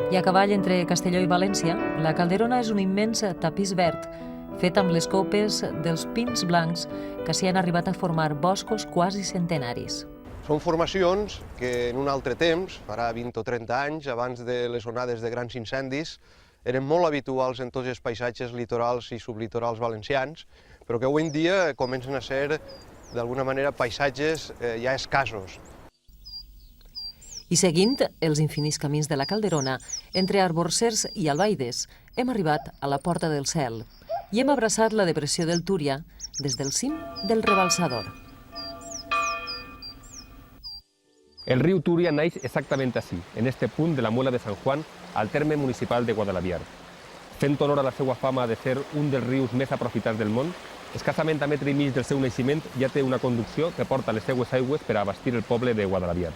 I a cavall entre Castelló i València, la Calderona és un immens tapís verd, fet amb les copes dels pins blancs que s'hi han arribat a formar boscos quasi centenaris. Són formacions que en un altre temps, farà 20 o 30 anys, abans de les onades de grans incendis, eren molt habituals en tots els paisatges litorals i sublitorals valencians, però que avui en dia comencen a ser, d'alguna manera, paisatges ja escassos. I seguint els infinits camins de la Calderona, entre arborsers i albaides, hem arribat a la Porta del Cel i hem abraçat la depressió del Túria des del cim del Rebalsador. El riu Túria naix exactament així, en este punt de la Muela de San Juan, al terme municipal de Guadalaviar. Fent honor a la seva fama de ser un dels rius més aprofitats del món, escassament a metre i mig del seu naixement ja té una conducció que porta les seues aigües per a abastir el poble de Guadalaviar.